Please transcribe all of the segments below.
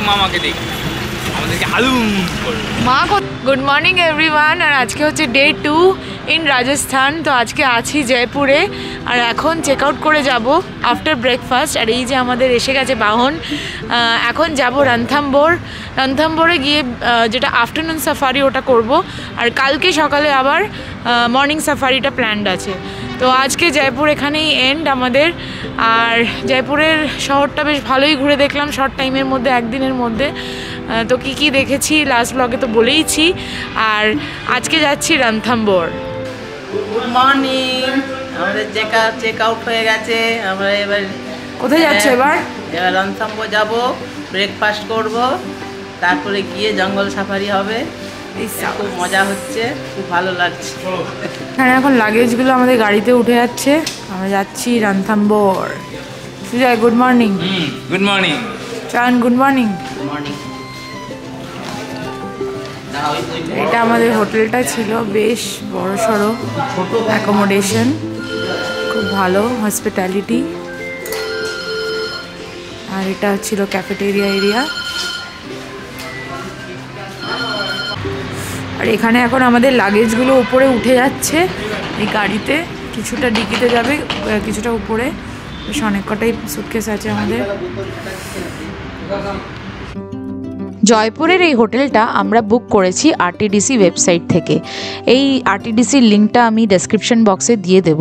মামাকে দেখি আমাদেরকে হালুম করবে মা। Good morning everyone. আর আজকে হচ্ছে ডে 2 ইন রাজস্থান। তো আজকে আছি জয়পুরে আর এখন চেক আউট করে যাব আফটার ব্রেকফাস্ট। আর এই যে আমাদের এসে গেছে বাহন। এখন যাব রণথম্বোরে গিয়ে যেটা আফটারনুন সাফারি ওটা করব। আর কালকে সকালে আবার মর্নিং সাফারিটা প্ল্যান্ড আছে। তো আজকে জয়পুর এখানেই এন্ড আমাদের। আর জয়পুরের শহরটা বেশ ভালোই ঘুরে দেখলাম শর্ট টাইমের মধ্যে, একদিনের মধ্যে। তো কি দেখেছি লাস্ট ব্লগে তো বলেইছি। আর আজকে যাচ্ছি রণথম্বোর। Good morning. আমাদের চেক আউট হয়ে গেছে। আমরা এবার কোথায় যাচ্ছ এবার? এবার রণথম্বো যাব, ব্রেকফাস্ট করব, তারপরে গিয়ে জঙ্গল সাফারি হবে। খুব মজা হচ্ছে, খুব ভালো লাগছে। হ্যাঁ, এখন লাগেজগুলো আমাদের গাড়িতে উঠে যাচ্ছে। আমরা যাচ্ছি Ranthambore. Sujoy good morning. Good morning. চান গুড মর্নিং। এটা আমাদের হোটেলটা ছিল, বেশ বড় সড়ো অ্যাকোমোডেশন, খুব ভালো হসপিটালিটি। আর এটা ছিল ক্যাফেটেরিয়া এরিয়া। আর এখানে এখন আমাদের লাগেজগুলো উপরে উঠে যাচ্ছে এই গাড়িতে। কিছুটা ডিকিতে যাবে, কিছুটা উপরে। বেশ অনেক কটাই সুটকেস আছে আমাদের। জয়পুরের এই হোটেলটা আমরা বুক করেছি আরটিডিসি ওয়েবসাইট থেকে। এই আরটিডিসির লিঙ্কটা আমি ডেসক্রিপশন বক্সে দিয়ে দেব।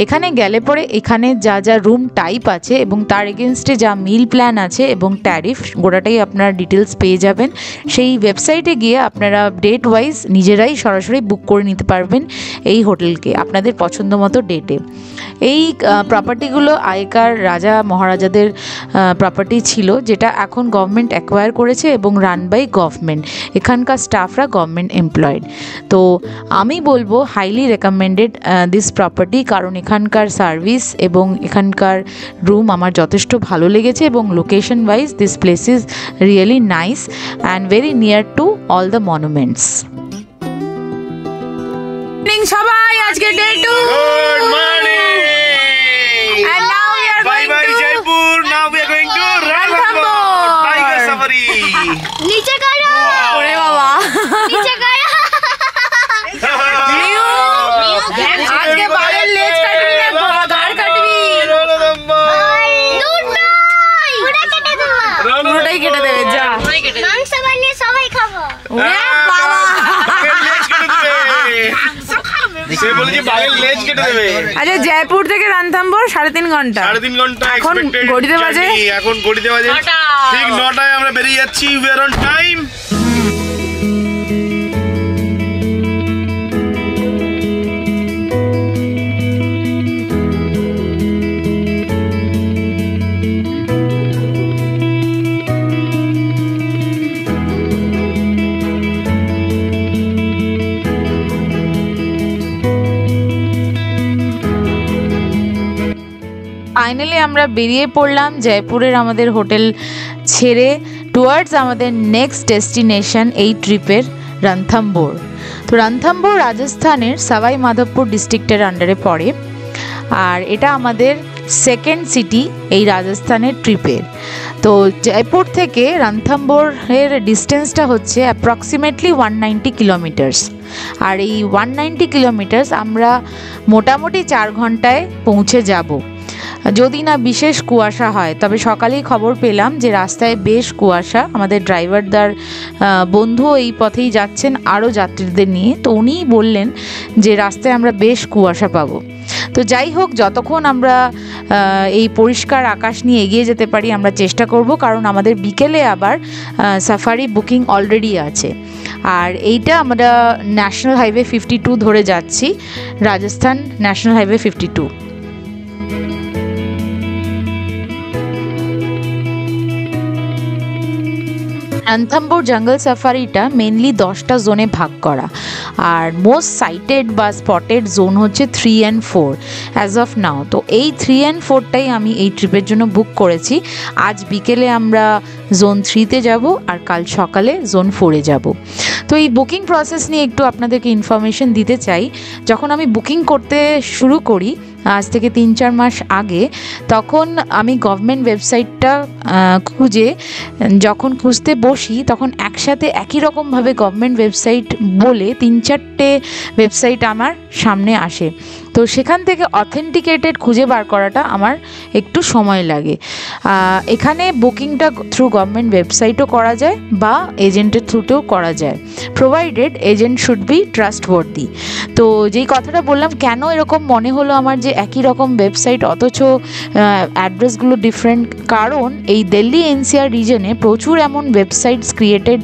এখানে গেলে পরে এখানে যা যা রুম টাইপ আছে এবং তার এগেনস্টে যা মিল প্ল্যান আছে এবং ট্যারিফ, গোটাটাই আপনারা ডিটেলস পেয়ে যাবেন। সেই ওয়েবসাইটে গিয়ে আপনারা ডেট ওয়াইজ নিজেরাই সরাসরি বুক করে নিতে পারবেন এই হোটেলকে আপনাদের পছন্দ মতো ডেটে। এই প্রপার্টিগুলো আগেকার রাজা মহারাজাদের প্রপার্টি ছিল, যেটা এখন গভর্নমেন্ট অ্যাকোয়ার করেছে এবং রান বাই গভর্নমেন্ট। এখানকার স্টাফরা গভর্নমেন্ট এমপ্লয়েড। তো আমি বলবো হাইলি রেকমেন্ডেড দিস প্রপার্টি, কারণ এখানকার সার্ভিস এবং এখানকার রুম আমার যথেষ্ট ভালো লেগেছে এবং location wise this place is really nice and very near to all the monuments. সবাই আজকে day 2। Good morning. And now we are Bye going bye to Jaipur. Now we are going to Ranthambore Tiger Safari. नीचे करो। ওরে বাবা, नीचे करो। আজকে বালের লেজ কাটবি না ঘাড় কাটবি? दूध নাই। পুরো কেটে দেবো। পুরোটাই কেটে দেবে, যা। মাংস বানিয়ে সবাই খাবো। ওরে বাবা, সে বলেছে বালের লেজ কেটে দেবে। আচ্ছা জয়পুর থেকে রণথম্বোর 3.5 ঘন্টা। 3.5 ঘন্টা এখন expected ঘড়িতে বাজে? journey। এখন ঘড়িতে বাজে ঠিক 9টায় আমরা বেরিয়ে যাচ্ছি। We are on time. Finally আমরা বেরিয়ে পড়লাম জয়পুরের আমাদের হোটেল ছেড়ে টুয়ার্ডস আমাদের নেক্সট ডেস্টিনেশন এই ট্রিপের, রণথম্বোর। তো রণথম্বোর রাজস্থানের সাওয়াই মাধবপুর ডিস্ট্রিক্টের আন্ডারে পড়ে। আর এটা আমাদের সেকেন্ড সিটি এই রাজস্থানের ট্রিপের। তো জয়পুর থেকে রণথম্বোরের ডিস্টেন্সটা হচ্ছে অ্যাপ্রক্সিমেটলি 190 কিলোমিটার্স। আর এই 190 কিলোমিটার্স আমরা মোটামুটি 4 ঘন্টায় পৌঁছে যাব, যদি না বিশেষ কুয়াশা হয়। তবে সকালেই খবর পেলাম যে রাস্তায় বেশ কুয়াশা। আমাদের ড্রাইভারদার বন্ধু এই পথেই যাচ্ছেন আরও যাত্রীদের নিয়ে। তো উনিই বললেন যে রাস্তায় আমরা বেশ কুয়াশা পাবো। তো যাই হোক, যতক্ষণ আমরা এই পরিষ্কার আকাশ নিয়ে এগিয়ে যেতে পারি আমরা চেষ্টা করব, কারণ আমাদের বিকেলে আবার সাফারি বুকিং অলরেডি আছে। আর এইটা আমরা ন্যাশনাল হাইওয়ে 52 ধরে যাচ্ছি, রাজস্থান ন্যাশনাল হাইওয়ে 52। রণথম্বোর জঙ্গল সাফারিটা মেনলি 10টা জোনে ভাগ করা। আর মোস্ট সাইটেড বা স্পটেড জোন হচ্ছে 3 and 4 অ্যাজ অফ নাও। তো এই 3 and 4টাই আমি এই ট্রিপের জন্য বুক করেছি। আজ বিকেলে আমরা জোন 3তে যাব আর কাল সকালে জোন 4-এ যাব। তো এই বুকিং প্রসেস নিয়ে একটু আপনাদেরকে ইনফরমেশন দিতে চাই। যখন আমি বুকিং করতে শুরু করি আজ থেকে 3-4 মাস আগে, তখন আমি গভর্নমেন্ট ওয়েবসাইটটা যখন খুঁজতে বসি তখন একসাথে একই রকমভাবে গভর্নমেন্ট ওয়েবসাইট বলে 3-4টে ওয়েবসাইট আমার সামনে আসে। তো সেখান থেকে অথেন্টিকেটেড খুঁজে বার করাটা আমার একটু সময় লাগে। এখানে বুকিংটা থ্রু গভর্নমেন্ট ওয়েবসাইটও করা যায় বা এজেন্টের থ্রুতেও করা যায়, provided agent should be trustworthy. তো যেই কথাটা বললাম, কেন এরকম মনে হলো আমার যে একই রকম ওয়েবসাইট অথচ অ্যাড্রেসগুলো ডিফারেন্ট, কারণ এই দিল্লি এনসিআর রিজনে প্রচুর এমন ওয়েবসাইটস ক্রিয়েটেড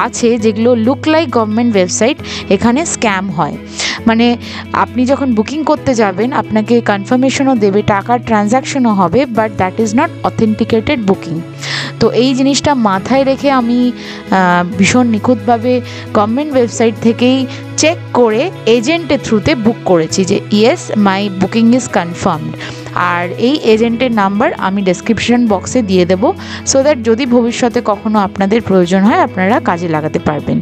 আছে যেগুলো লুক লাইক গভর্নমেন্ট ওয়েবসাইট, এখানে স্ক্যাম হয়। মানে আপনি যখন বুকিং করতে যাবেন আপনাকে কনফার্মেশনও দেবে, টাকার ট্রানজ্যাকশনও হবে, but that is not authenticated booking. তো এই জিনিসটা মাথায় রেখে আমি ভীষণ নিখুঁতভাবে গভর্নমেন্ট ওয়েবসাইট থেকেই চেক করে এজেন্টের থ্রুতে বুক করেছি যে yes my booking is confirmed. আর এই এজেন্টের নাম্বার আমি ডেসক্রিপশন বক্সে দিয়ে দেবো, সো দ্যাট যদি ভবিষ্যতে কখনো আপনাদের প্রয়োজন হয় আপনারা কাজে লাগাতে পারবেন।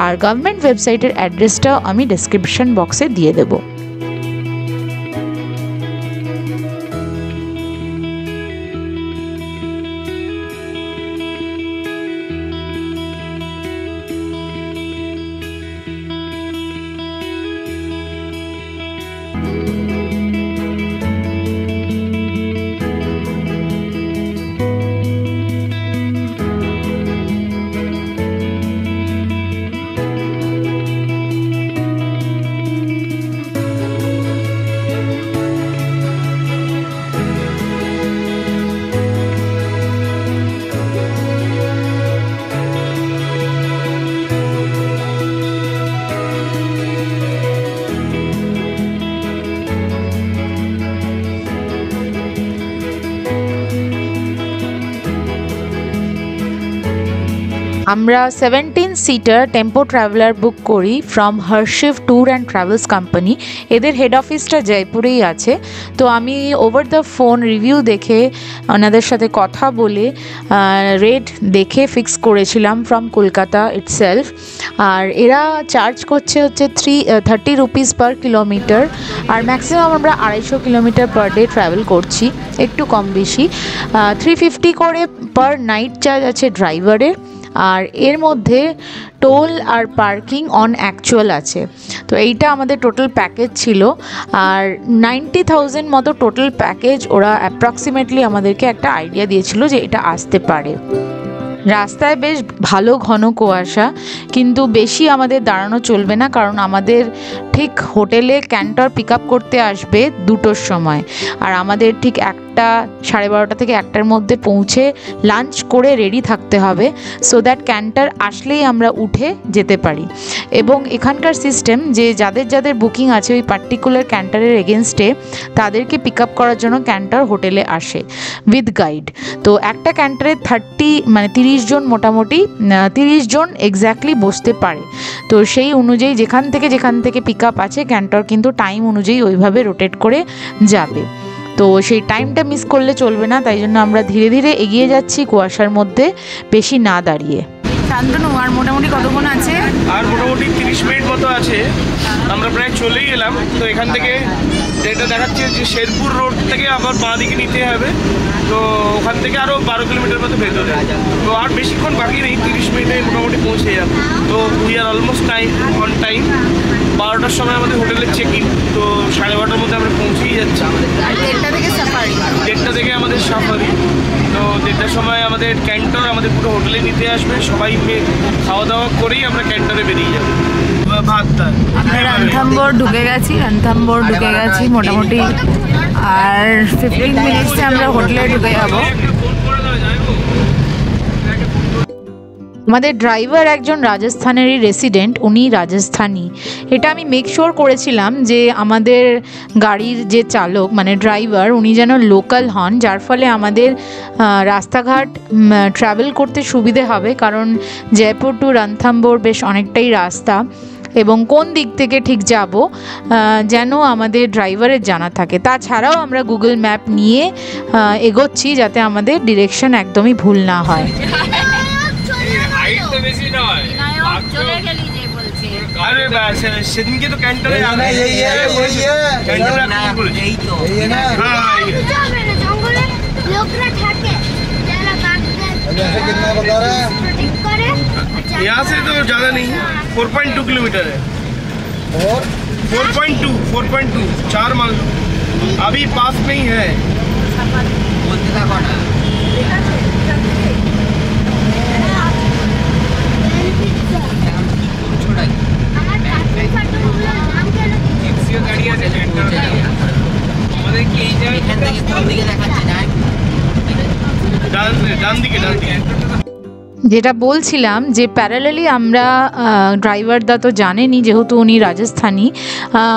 আর গভর্নমেন্ট ওয়েবসাইটের অ্যাড্রেসটাও আমি ডেসক্রিপশন বক্সে দিয়ে দেবো। আমরা 17 সিটার টেম্পো ট্রাভেলার বুক করি from Harshiv tour and travels company. এদের হেড অফিসটা জয়পুরেই আছে। তো আমি ওভার দ্য ফোন রিভিউ দেখে ওনাদের সাথে কথা বলে রেট দেখে ফিক্স করেছিলাম ফ্রম কলকাতা ইটসেলফ। আর এরা চার্জ করছে হচ্ছে 30 রুপিস পার কিলোমিটার, আর ম্যাক্সিমাম আমরা 250 কিলোমিটার পার ডে ট্রাভেল করছি, একটু কম বেশি। 350 করে পার নাইট চার্জ আছে ড্রাইভারের, আর এর মধ্যে টোল আর পার্কিং অন অ্যাকচুয়াল আছে। তো এইটা আমাদের টোটাল প্যাকেজ ছিল। আর 90,000 মতো টোটাল প্যাকেজ ওরা অ্যাপ্রক্সিমেটলি আমাদেরকে একটা আইডিয়া দিয়েছিল যে এটা আসতে পারে। রাস্তায় বেশ ভালো ঘন কুয়াশা, কিন্তু বেশি আমাদের দাঁড়ানো চলবে না, কারণ আমাদের ঠিক হোটেলে ক্যান্টর পিক আপ করতে আসবে 2টোর সময়। আর আমাদের ঠিক 12:30 থেকে 1টার মধ্যে পৌঁছে লাঞ্চ করে রেডি থাকতে হবে, সো দ্যাট ক্যান্টর আসলেই আমরা উঠে যেতে পারি। এবং এখানকার সিস্টেম যে যাদের যাদের বুকিং আছে ওই পার্টিকুলার ক্যান্টারের এগেনস্টে তাদেরকে পিক আপ করার জন্য ক্যান্টার হোটেলে আসে উইথ গাইড। তো একটা ক্যান্টারে 30 জন, মোটামুটি 30 জন এক্স্যাক্টলি বসতে পারে। তো সেই অনুযায়ী যেখান থেকে পিক আপ আছে ক্যান্টর কিন্তু টাইম অনুযায়ী ওইভাবে রোটেট করে যাবে। তো সেই টাইমটা মিস করলে চলবে না, তাই জন্য আমরা ধীরে ধীরে এগিয়ে যাচ্ছি কুয়াশার মধ্যে বেশি না দাঁড়িয়ে। শান্তনু, আর মোটামুটি কতক্ষণ আছে? আর মোটামুটি 30 মিনিট মতো আছে, আমরা প্রায় চলেই এলাম। তো এখান থেকে যেটা দেখাচ্ছে যে শেরপুর রোড থেকে আবার বাঁ দিকে নিতে হবে, তো ওখান থেকে আরও 12 কিলোমিটার মতো ভেতরে। তো আর বেশিক্ষণ বাকি নেই, 30 মিনিটে মোটামুটি পৌঁছে যাবে। তো we are almost on time. 12টার সময় আমাদের হোটেলের চেক ইন, তো 12:30টার মধ্যে আমরা পৌঁছেই যাচ্ছি। 1:30 থেকে আমাদের সাফারি। তো 1:30টার সময় আমাদের ক্যান্টর আমাদের পুরো হোটেলে নিতে আসবে, সবাই খাওয়া দাওয়া করেই আমরা ক্যান্টরে বেরিয়ে যাবো। আমরা রণথম্বোর ঢুকে গেছি মোটামুটি, আর 15 মিনিটসে আমরা হোটেলে ঢুকে যাবো। আমাদের ড্রাইভার একজন রাজস্থানেরই রেসিডেন্ট, উনি রাজস্থানী। এটা আমি মেক শিওর করেছিলাম যে আমাদের গাড়ির যে চালক মানে ড্রাইভার উনি যেন লোকাল হন, যার ফলে আমাদের রাস্তাঘাট ট্রাভেল করতে সুবিধে হবে, কারণ জয়পুর টু রণথম্বোর বেশ অনেকটাই রাস্তা, এবং কোন দিক থেকে ঠিক যাব যেন আমাদের ড্রাইভারের জানা থাকে। তাছাড়াও আমরা গুগল ম্যাপ নিয়ে এগোচ্ছি যাতে আমাদের ডিরেকশন একদমই ভুল না হয়। अरे সেদিনকে তো ক্যান্টারে ক্যান্টারে আক্রমণ করেছে। হ্যাঁ জঙ্গলে লোকরা থাকে যারা বাঘদের protect করে। यहाँ से तो ज़्यादा नहीं है, 4.2 किलोमीटर है। 4.2 4 मान लो, अभी पास में ही है। আমার কাছে ফটোগুলো নাম কেন ডান দিকে যেটা বলছিলাম যে প্যারালালি আমরা ড্রাইভারদা তো জানেনি যেহেতু উনি রাজস্থানী,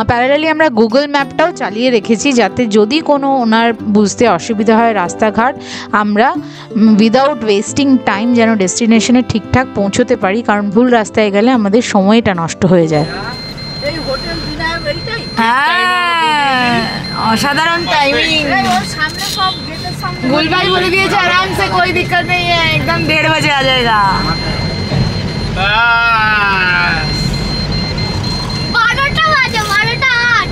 প্যারালালি আমরা গুগল ম্যাপটাও চালিয়ে রেখেছি যাতে যদি কোনো ওনার বুঝতে অসুবিধা হয় রাস্তাঘাট আমরা উইদাউট ওয়েস্টিং টাইম যেন ডেস্টিনেশনে ঠিকঠাক পৌঁছতে পারি, কারণ ভুল রাস্তায় গেলে আমাদের সময়টা নষ্ট হয়ে যায়। হ্যাঁ অসাধারণ টাইমিং। गुल भाई बोले दिए आराम से कोई दिक्कत नहीं है, एकदम 1:30 बजे आ जाएगा। 12টা বাজে 12টা 8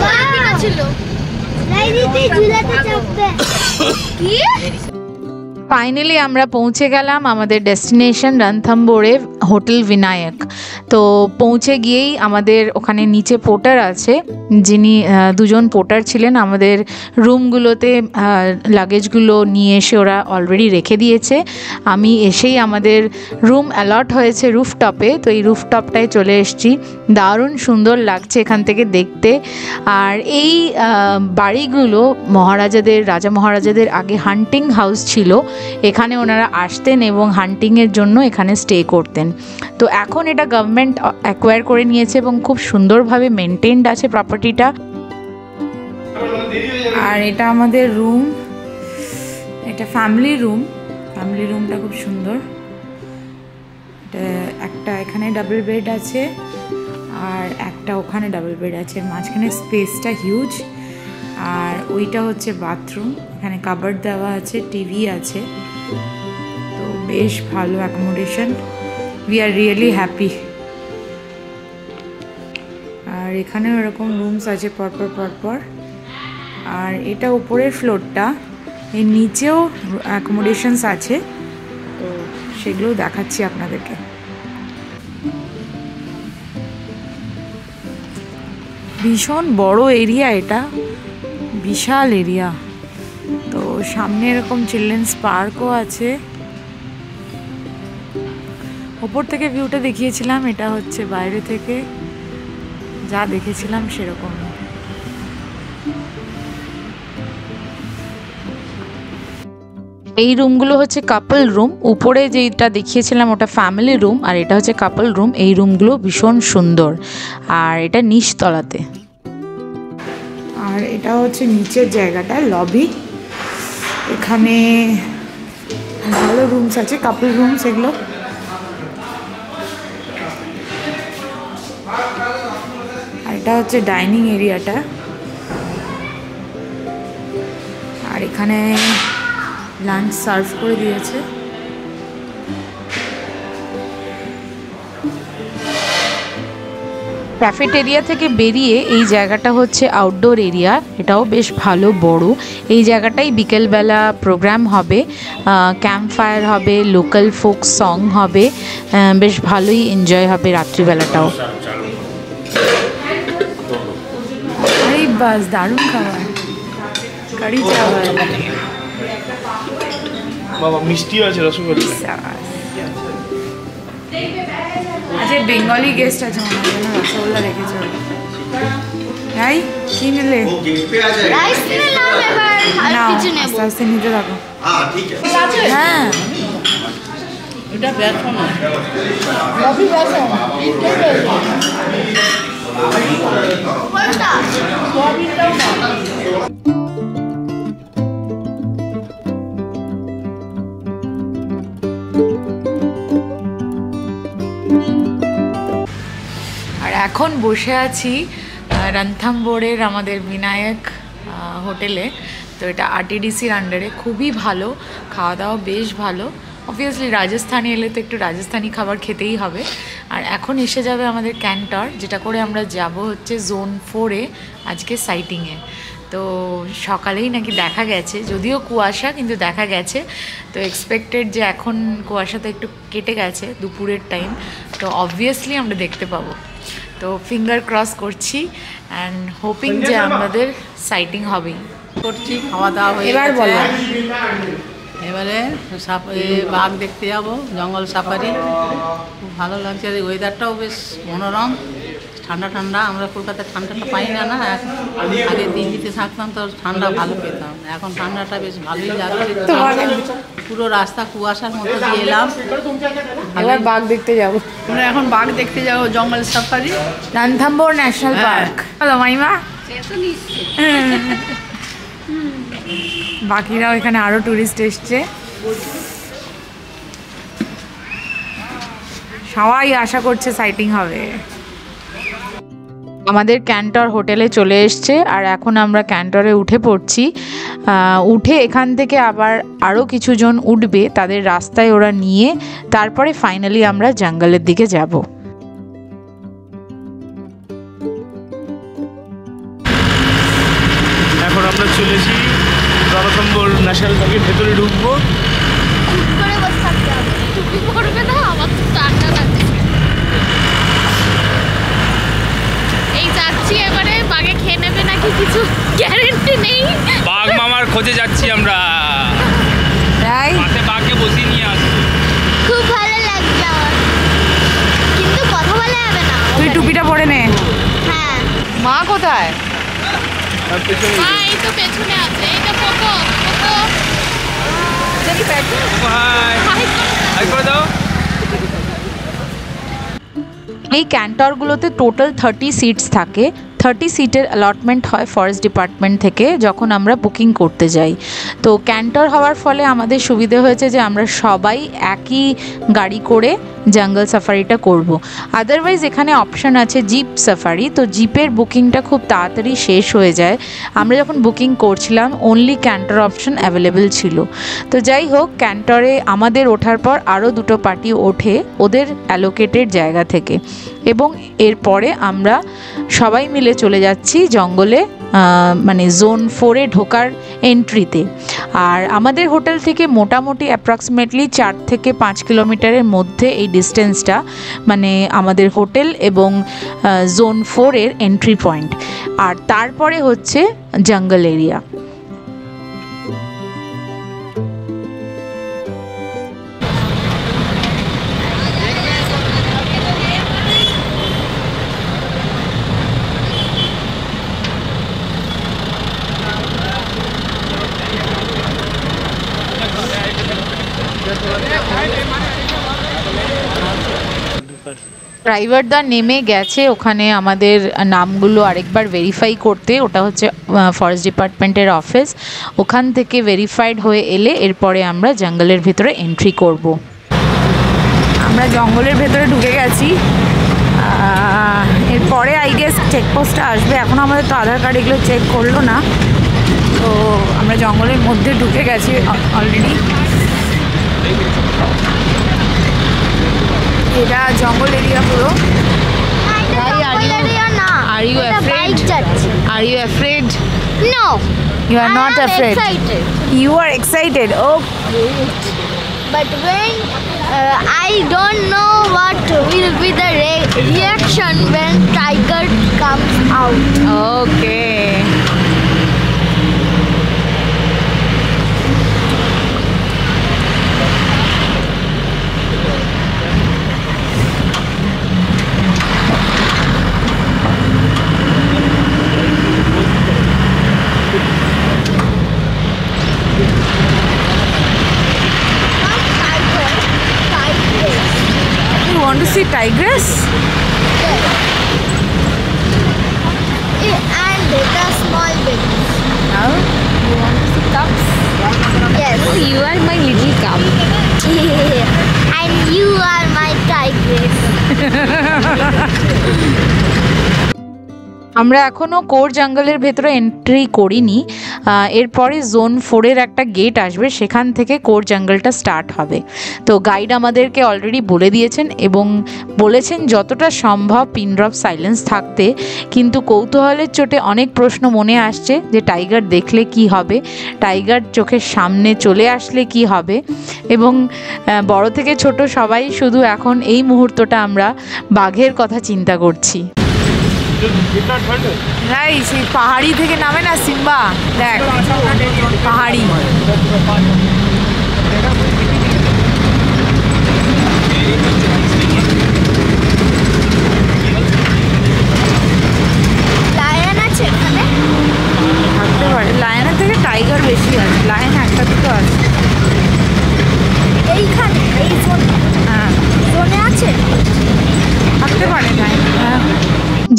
12টা ছিল নাই দিদি ঝুলাতে চাপবে কি। ফাইনালি আমরা পৌঁছে গেলাম আমাদের ডেস্টিনেশন রণথম্বোরে হোটেল বিনায়ক। তো পৌঁছে গিয়েই আমাদের ওখানে নিচে পোর্টার আছে, যিনি দুজন পোর্টার ছিলেন, আমাদের রুমগুলোতে লাগেজগুলো নিয়ে এসে ওরা অলরেডি রেখে দিয়েছে। আমি এসেই আমাদের রুম অ্যালট হয়েছে রুফটপে, তো এই রুফটপটায় চলে এসেছি। দারুণ সুন্দর লাগছে এখান থেকে দেখতে। আর এই বাড়িগুলো রাজা মহারাজাদের আগে হান্টিং হাউস ছিল, এখানে ওনারা আসতেন এবং হান্টিংয়ের জন্য এখানে স্টে করতেন। তো এখন এটা গভর্নমেন্ট অ্যাকোয়ার করে নিয়েছে এবং খুব সুন্দরভাবে মেনটেনড আছে প্রপার্টিটা। আর এটা আমাদের রুম, এটা ফ্যামিলি রুমটা খুব সুন্দর। এটা একটা এখানে ডাবল বেড আছে আর একটা ওখানে ডাবল বেড আছে, মাঝখানে স্পেসটা হিউজ। আর ওইটা হচ্ছে বাথরুম, এখানে কাবার্ড দেওয়া আছে, টিভি আছে, তো বেশ ভালো accommodation. We are really happy. আর এখানেও এরকম রুমস আছে পরপর। আর এটা উপরের ফ্লোরটা, এর নিচেও অ্যাকোমোডেশনস আছে, তো সেগুলো দেখাচ্ছি আপনাদেরকে। ভীষণ বড় এরিয়া, এটা বিশাল এরিয়া। তো সামনে এরকম চিলড্রেন্স পার্কও আছে। ওপর থেকে ভিউটা দেখিয়েছিলাম, এটা হচ্ছে বাইরে থেকে যা দেখেছিলাম সেরকম। এই রুমগুলো হচ্ছে কাপল রুম, উপরে যেটা দেখিয়েছিলাম ওটা ফ্যামিলি রুম, আর এটা হচ্ছে কাপল রুম। এই রুমগুলো ভীষণ সুন্দর, আর এটা নিচতলাতে। আর এটা হচ্ছে নিচের জায়গাটা, লবি। এখানে ভালো রুমস আছে, কাপল রুমস এগুলো। আর এটা হচ্ছে ডাইনিং এরিয়াটা। আর এখানে লাঞ্চ সার্ভ করে দিয়েছে। ক্যাফেটেরিয়া থেকে বেরিয়ে এই জায়গাটা হচ্ছে আউটডোর এরিয়া, এটাও বেশ ভালো বড়। এই জায়গাটাই বিকেলবেলা প্রোগ্রাম হবে, ক্যাম্প ফায়ার হবে, লোকাল ফোক সং হবে, বেশ ভালোই এনজয় হবে রাত্রিবেলাটাও। এই বাস দারুণ খাবার, কারি চাওয়াল। বাবা মিষ্টিও আছে, রসগোল্লা। আচ্ছা বেঙ্গলি গেস্ট আছে মনে হয়, রসগোল্লা রেখেছে। তাই কি নিলে? রাইস নিলাম, এবার আর না কিছু নেব। আস্তে আস্তে নিতে থাকো। হ্যাঁ এটা ব্যর্থ না। আর এখন বসে আছি রণথম্বোরের আমাদের বিনায়ক হোটেলে। তো এটা আরটিডিসির আন্ডারে, খুবই ভালো, খাওয়া দাওয়া বেশ ভালো। অবভিয়াসলি রাজস্থানে এলে তো একটু রাজস্থানি খাবার খেতেই হবে। আর এখন এসে যাবে আমাদের ক্যান্টর, যেটা করে আমরা যাব হচ্ছে জোন 4-এ আজকে সাইটিংয়ে। তো সকালেই নাকি দেখা গেছে, যদিও কুয়াশা, কিন্তু দেখা গেছে। তো এক্সপেক্টেড যে এখন কুয়াশাতে একটু কেটে গেছে দুপুরের টাইম, তো অবভিয়াসলি আমরা দেখতে পাবো। তো ফিঙ্গার ক্রস করছি অ্যান্ড হোপিং যে আমাদের সাইটিং হবেই। করছি, খাওয়া দাওয়া হয়ে এবার গেছে। বলো। এবারে বাঘ দেখতে যাব, জঙ্গল সাফারি। খুব ভালো লাগছে, ওয়েদারটাও বেশ মনোরম, ঠান্ডা ঠান্ডা। আমরা কলকাতায় ঠান্ডাটা পাই না, না আগে দিল্লিতে থাকতাম তো ঠান্ডা ভালো পেতাম, এখন ঠান্ডাটা বেশ ভালোই লাগছে। পুরো রাস্তা কুয়াশার মধ্যে দিয়ে এলাম। এবার বাঘ দেখতে যাবো। আমরা এখন বাঘ দেখতে যাবো, জঙ্গল safari, Ranthambore national park. Hello Maima. বাকিরাও এখানে আরো টুরিস্ট এসছে, সবাই আশা করছে সাইটিং হবে। আমাদের ক্যান্টর হোটেলে চলে এসছে আর এখন আমরা ক্যান্টরে উঠে পড়ছি। উঠে এখান থেকে আবার আরও কিছুজন উঠবে, তাদের রাস্তায় ওরা নিয়ে তারপরে ফাইনালি আমরা জঙ্গলের দিকে যাব। এখন আমরা চলেছি রণথম্বোর ন্যাশনাল পার্কের ভেতরে ঢুকবো। চুপ করে বসে থাকতে হবে, টুপি পরবে না, আমার তো ঠান্ডা লাগছে। এই যাচ্ছি, এবারে বাঘে খেয়ে নেবে নাকি কিছু গ্যারেন্টি নেই। বাঘ মামার খোঁজে যাচ্ছি আমরা, তাই হাতে বাঘকে বসিয়ে নিয়ে আসছি। খুব ভালো লাগছে আমার, কিন্তু কথা বলা যাবে না। তুই টুপিটা পরে নে। হ্যাঁ, মা কোথায়? এই তো পেছনে আছে, এইটা পোকো পোকো। হাই করে দাও। এই ক্যান্টরগুলোতে টোটাল 30 সিটস থাকে। 30 সিটের অ্যালটমেন্ট হয় ফরেস্ট ডিপার্টমেন্ট থেকে যখন আমরা বুকিং করতে যাই। তো ক্যান্টর হওয়ার ফলে আমাদের সুবিধে হয়েছে যে আমরা সবাই একই গাড়ি করে জঙ্গল সাফারিটা করব। আদারওয়াইজ এখানে অপশান আছে জিপ সাফারি, তো জিপের বুকিংটা খুব তাড়াতাড়ি শেষ হয়ে যায়। আমরা যখন বুকিং করছিলাম অনলি ক্যান্টর অপশান অ্যাভেলেবেল ছিল। তো যাই হোক, ক্যান্টরে আমাদের ওঠার পর আরও দুটো পার্টি ওঠে ওদের অ্যালোকেটেড জায়গা থেকে, এবং এরপরে আমরা সবাই মিলে চলে যাচ্ছি জঙ্গলে, মানে জোন 4-এ ঢোকার এন্ট্রিতে। আর আমাদের হোটেল থেকে মোটামুটি অ্যাপ্রক্সিমেটলি 4 থেকে 5 কিলোমিটারের মধ্যে এই ডিস্টেন্সটা, মানে আমাদের হোটেল এবং জোন 4-এর এন্ট্রি পয়েন্ট। আর তারপরে হচ্ছে জঙ্গল এরিয়া। ড্রাইভারদা নেমে গেছে ওখানে আমাদের নামগুলো আরেকবার ভেরিফাই করতে। ওটা হচ্ছে ফরেস্ট ডিপার্টমেন্টের অফিস, ওখান থেকে ভেরিফাইড হয়ে এলে এরপরে আমরা জঙ্গলের ভিতরে এন্ট্রি করব। আমরা জঙ্গলের ভেতরে ঢুকে গেছি। এরপরে আই গেস চেকপোস্টটা আসবে, এখন আমাদের তো আধার কার্ড এগুলো চেক করলো না। তো আমরা জঙ্গলের মধ্যে ঢুকে গেছি অলরেডি। এটা জঙ্গল এরিয়া পুরো। Are you afraid? Are you afraid? No. You are not afraid. Excited. You are excited. Oh, But when I don't know what will be the reaction when tiger comes out. okay. You want to see tigress? And the small babies. Now, you want to see cubs? Yes. You are my little cub. And you are my tigress. আমরা এখনও core জঙ্গলের ভেতরে entry করিনি। এরপরে zone 4-এর একটা gate আসবে, সেখান থেকে কোর জঙ্গলটা স্টার্ট হবে। তো গাইড আমাদেরকে অলরেডি বলে দিয়েছেন এবং বলেছেন যতটা সম্ভব পিন ড্রপ সাইলেন্স থাকতে, কিন্তু কৌতূহলের চোটে অনেক প্রশ্ন মনে আসছে যে টাইগার দেখলে কি হবে, টাইগার চোখের সামনে চলে আসলে কি হবে, এবং বড় থেকে ছোট সবাই শুধু এখন এই মুহূর্তটা আমরা বাঘের কথা চিন্তা করছি। নাই সেই পাহাড়ি থেকে নামে না সিম্বা, দেখ পাহাড়ি। লায়ন আছে এখানে? থাকতে পারে, লায়নের থেকে টাইগার বেশি আছে, লায়ন একটা দুটো আছে। এইখানে এই হ্যাঁ জোনে আছে? থাকতে পারে লায়ন। হ্যাঁ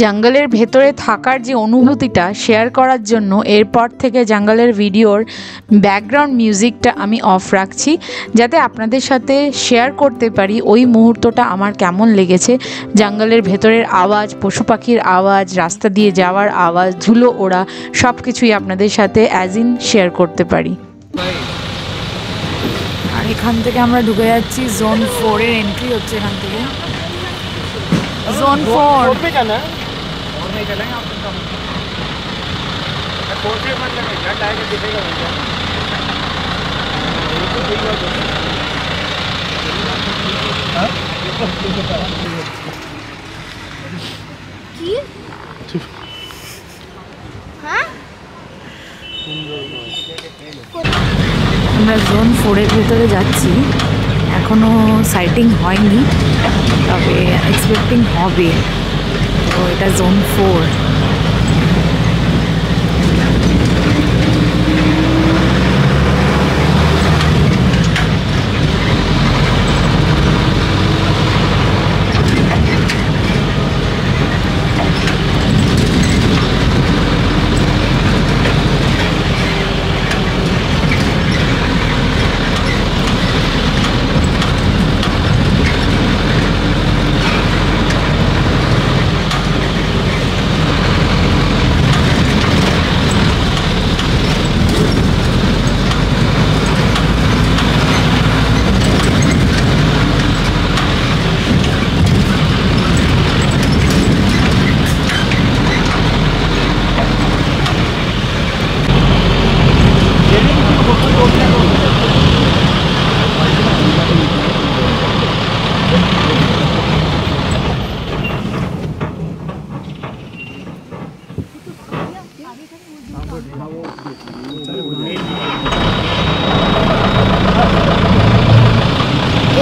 জঙ্গলের ভেতরে থাকার যে অনুভূতিটা শেয়ার করার জন্য এরপর থেকে জঙ্গলের ভিডিওর ব্যাকগ্রাউন্ড মিউজিকটা আমি অফ রাখছি, যাতে আপনাদের সাথে শেয়ার করতে পারি ওই মুহূর্তটা আমার কেমন লেগেছে। জঙ্গলের ভেতরের আওয়াজ, পশু পাখির আওয়াজ, রাস্তা দিয়ে যাওয়ার আওয়াজ, ধুলো ওড়া, সব কিছুই আপনাদের সাথে অ্যাজ ইন শেয়ার করতে পারি। আর এখান থেকে আমরা ঢুকে যাচ্ছি জোন 4-এর এন্ট্রি হচ্ছে এখান থেকে। জোন 4 কি? হ্যাঁ? আমরা জোন 4-এর ভেতরে যাচ্ছি, এখনও সাইটিং হয়নি, তবে এক্সপেক্টিং হবে। তো এটা জোন 4।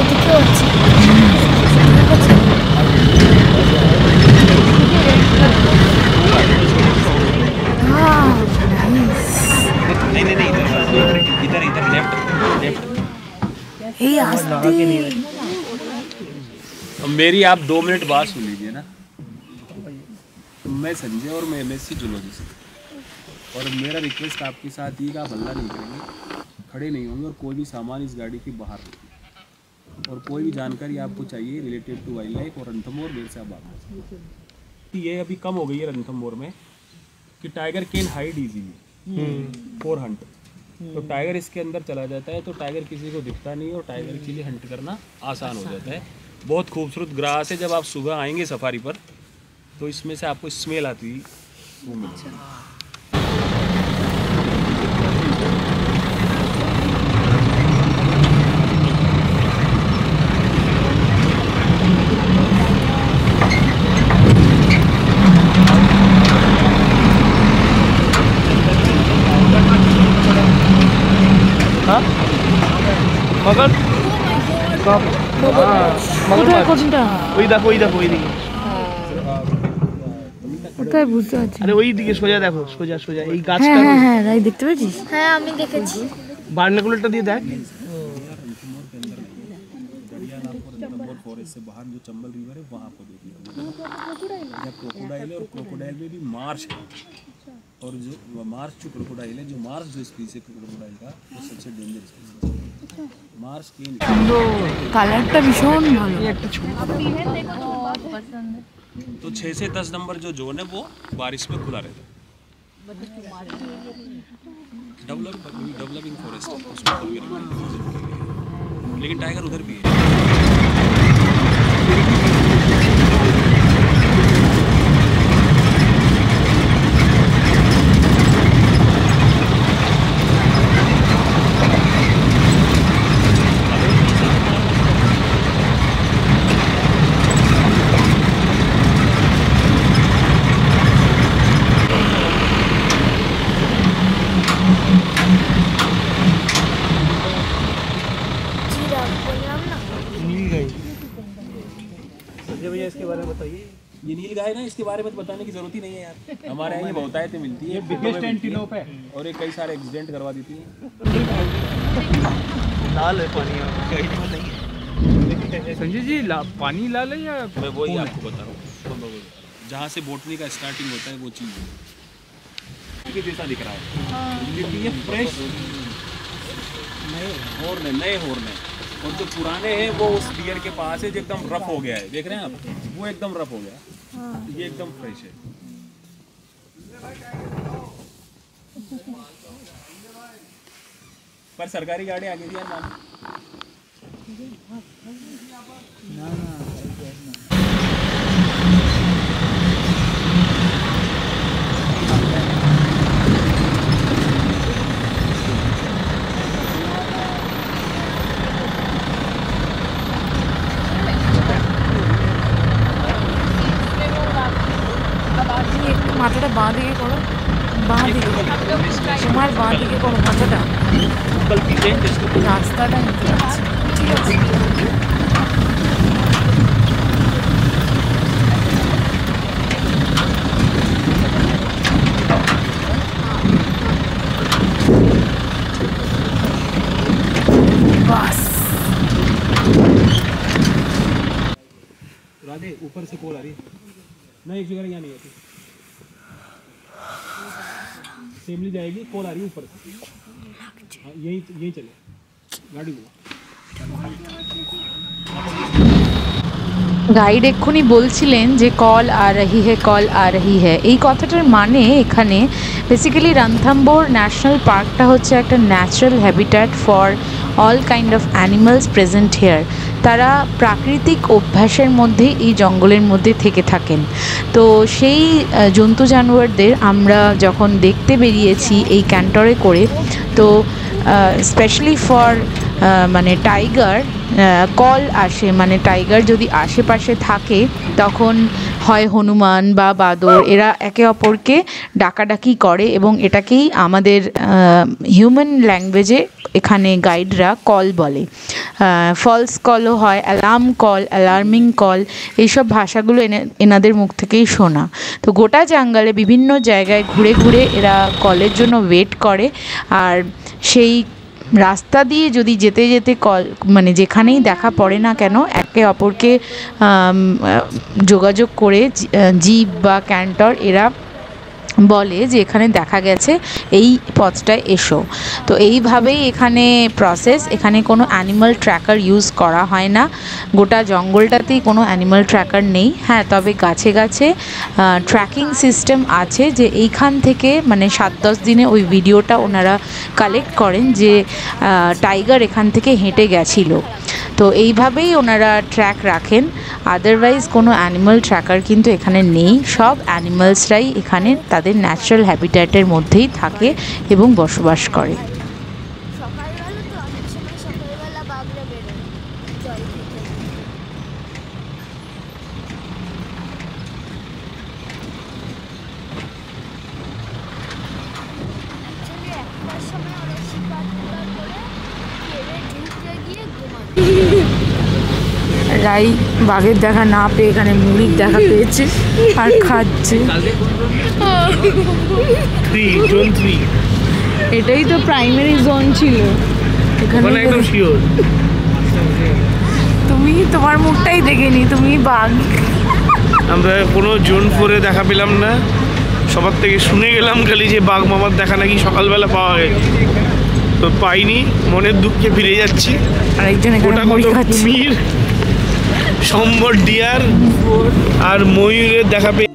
এদিকেও আছে। এই আসতে मेरी आप 2 मिनट बात सुन लीजिए ना। मैं संजय और मैं MSc जूलॉजी से, और मेरा रिक्वेस्ट आपके साथ ये कि आप हल्ला नहीं करेंगे, खड़े नहीं होंगे, और कोई भी सामान इस गाड़ी के बाहर रखें, और कोई भी जानकारी आपको चाहिए रिलेटेड टू वाइल्ड लाइफ और रणथंभौर देर से आप बात करें। ये अभी कम हो गई है रणथंभौर में कि tiger can hide easily for Hunt. तो टाइगर इसके अंदर चला जाता है तो टाइगर किसी को दिखता नहीं, और टाइगर के लिए हंट करना आसान हो जाता है। बहुत खूबसूरत ग्रास है, जब आप सुबह आएंगे सफारी पर तो इसमें से आपको स्मेल आती हुई वो मिलेगी। मगर কোনটা ওই দেখো ওই দেখো ওইদিকে, কোথায় বুঝতে পারছি? আরে ওই দিকে সোজা দেখো, সোজা সোজা এই হ্যাঁ গাছটা, হ্যাঁ হ্যাঁ তাই দেখতে পেয়েছিস? হ্যাঁ আমি দেখেছি। বারনাকুলারটা দিয়ে দেখ। फॉरेस्ट से बाहर जो चंबल रिवर है वहाँ आपको देखिए क्रोकोडाइल है, और क्रोकोडाइल में भी मार्श है, और जो मार्श जो क्रोकोडाइल है, जो मार्श जो स्पीसीज है क्रोकोडाइल का वो सबसे डेंजर स्पीसीज है। मार्श के কালারটা ভীষণ ভালো। तो 6 से 10 नंबर जो जोन है वो बारिश में खुला रहता है। डेवलपिंग फॉरेस्ट है, उसमें कोई भी नहीं, लेकिन टाइगर उधर भी है। इसके बारे में बताइए। ये नील गाय ना, इसके बारे में तो बताने की जरूरत ही नहीं है यार, हमारे यहाँ ये बहुतायत मिलती है, बिगेस्ट एंटीलोप है और ये कई सारे एक्सीडेंट करवा देती है। लाल है पानी संजय जी, पानी लाल है या मैं वही आपको बता रहा हूँ, जहाँ से बोटनी का स्टार्टिंग होता है वो चीज़ है जैसा दिख रहा है। ये फ्रेश नए हॉर्न है और जो पुराने हैं वो उस डियर के पास है जो एकदम रफ हो गया है, देख रहे हैं आप, वो एकदम रफ हो गया, ये एकदम फ्रेश है। पर सरकारी गाड़ी आगे दिया ना, মাথাটা বাঁ দিকে করো, বাঁ দিকে তোমার বাঁ দিকে করো মাথাটা, রাস্তাটা নিতে যাচ্ছে। ঠিক আছে, বাস। राधे ऊपर से कॉल आ रही है ना, एक जगह यहाँ नहीं आती, सेमली जाएगी, कॉल आ रही है ऊपर से। हाँ, यही चले गाड़ी को। গাইড এক্ষুনি বলছিলেন যে কল আ রহি হে, কল আ রহি হে। এই কথাটার মানে এখানে বেসিক্যালি রণথম্বোর ন্যাশনাল পার্কটা হচ্ছে একটা natural habitat for all kind of animals present hair. তারা প্রাকৃতিক অভ্যাসের মধ্যে এই জঙ্গলের মধ্যে থেকে থাকেন। তো সেই জন্তু জানোয়ারদের আমরা যখন দেখতে বেরিয়েছি এই ক্যান্টরে করে, তো স্পেশালি ফর মানে টাইগার কল আসে, মানে টাইগার যদি আশেপাশে থাকে তখন হয় হনুমান বা বাদর এরা একে অপরকে ডাকাডাকি করে, এবং এটাকেই আমাদের হিউম্যান ল্যাঙ্গুয়েজে এখানে গাইডরা কল বলে। ফলস কলও হয়, অ্যালার্ম কল, অ্যালার্মিং কল, এইসব ভাষাগুলো এনাদের মুখ থেকেই শোনা। তো গোটা জঙ্গলে বিভিন্ন জায়গায় ঘুরে ঘুরে এরা কলের জন্য ওয়েট করে, আর সেই রাস্তা দিয়ে যদি যেতে যেতে কল মানে যেখানেই দেখা পড়ে না কেন একে অপরকে যোগাযোগ করে জিপ বা ক্যান্টর এরা বলে যে এখানে দেখা গেছে, এই পথটায় এসো। তো এইভাবেই এখানে প্রসেস, এখানে কোনো অ্যানিমাল ট্র্যাকার ইউজ করা হয় না, গোটা জঙ্গলটাতেই কোনো অ্যানিমাল ট্র্যাকার নেই। হ্যাঁ, তবে গাছে গাছে ট্র্যাকিং সিস্টেম আছে, যে এইখান থেকে মানে 7-10 দিনে ওই ভিডিওটা ওনারা কালেক্ট করেন যে টাইগার এখান থেকে হেঁটে গেছিলো। তো এইভাবেই ওনারা ট্র্যাক রাখেন, আদারওয়াইজ কোনো অ্যানিমাল ট্র্যাকার কিন্তু এখানে নেই। সব অ্যানিমালসরাই এখানে তাদের ন্যাচারাল হ্যাবিট্যাটের মধ্যেই থাকে এবং বসবাস করে। সকালবেলা তো অনেক সময় সকালবেলা বাঘরা বেরোয় জল খেতে। অ্যাকচুয়ালি একটার সময় ওরা শিকার করে কেড়ে ঢুকে গিয়ে ঘুমায়। রাই বাঘের দেখা না পেয়ে এখানে মুড়ির দেখা পেয়েছে আর খাচ্ছে। এটাই তো প্রাইমারি জোন ছিল এখানে। তুমি তোমার মুখটাই দেখেনি, তুমি বাঘ। আমরা কোনো জোন 4-এ দেখা পেলাম না, সবার থেকে শুনে গেলাম খালি যে বাঘ মামার দেখা নাকি সকালবেলা পাওয়া গেছে, তো পাইনি, মনের দুঃখে ফিরে যাচ্ছি। আর একজন ওটা কত কুমির সম্বর ডিয়ার আর ময়ূরের দেখা পেয়ে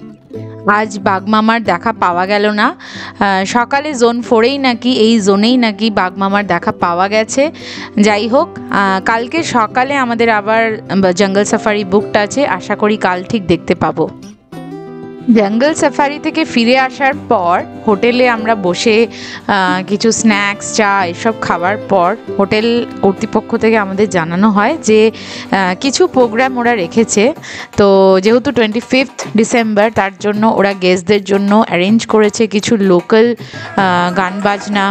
আজ বাঘমামার দেখা পাওয়া গেল না। সকালে জোন 4-এই নাকি এই জোনেই নাকি বাঘমামার দেখা পাওয়া গেছে। যাই হোক, কালকে সকালে আমাদের আবার জঙ্গল সাফারি বুকড আছে, আশা করি কাল ঠিক দেখতে পাবো। জঙ্গল সাফারি থেকে ফিরে আসার পর হোটেলে আমরা বসে কিছু স্ন্যাক্স চা এসব খাওয়ার পর হোটেল কর্তৃপক্ষ থেকে আমাদের জানানো হয় যে কিছু প্রোগ্রাম ওরা রেখেছে। তো যেহেতু 25 ডিসেম্বর, তার জন্য ওরা গেস্টদের জন্য অ্যারেঞ্জ করেছে কিছু লোকাল গান বাজনা,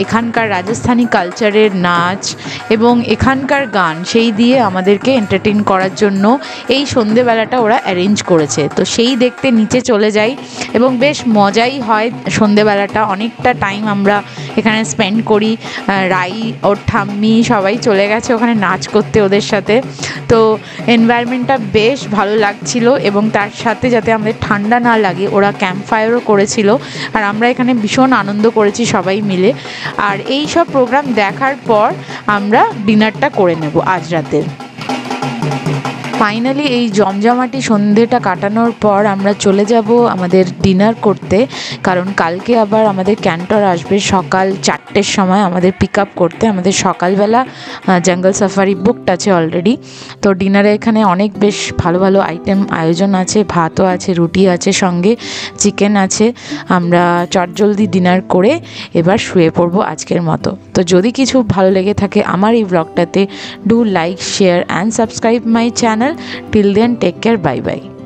এখানকার রাজস্থানি কালচারের নাচ এবং এখানকার গান, সেই দিয়ে আমাদেরকে এন্টারটেইন করার জন্য এই সন্ধেবেলাটা ওরা অ্যারেঞ্জ করেছে। তো সেই দেখতে নিচে চলে যাই এবং বেশ মজাই হয়। সন্ধেবেলাটা অনেকটা টাইম আমরা এখানে স্পেন্ড করি। রাই ওর ঠাম্মি সবাই চলে গেছে ওখানে নাচ করতে ওদের সাথে। তো এনভায়রনমেন্টটা বেশ ভালো লাগছিল এবং তার সাথে যাতে আমাদের ঠান্ডা না লাগে ওরা ক্যাম্প ফায়ারও করেছিল আর আমরা এখানে ভীষণ আনন্দ করেছি সবাই মিলে। আর এই সব প্রোগ্রাম দেখার পর আমরা ডিনারটা করে নেব আজ রাতে। ফাইনালি এই জমজমাটি সন্ধেটা কাটানোর পর আমরা চলে যাব আমাদের ডিনার করতে, কারণ কালকে আবার আমাদের ক্যান্টর আসবে সকাল 4টের সময় আমাদের পিক আপ করতে। আমাদের সকালবেলা জঙ্গল সাফারি বুকড আছে অলরেডি। তো ডিনারে এখানে অনেক বেশ ভালো ভালো আইটেম আয়োজন আছে, ভাতও আছে, রুটি আছে, সঙ্গে চিকেন আছে। আমরা চটজলদি ডিনার করে এবার শুয়ে পড়বো আজকের মতো। তো যদি কিছু ভালো লেগে থাকে আমার এই ব্লগটাতে, do like, share and subscribe my channel. Till then, take care. Bye bye.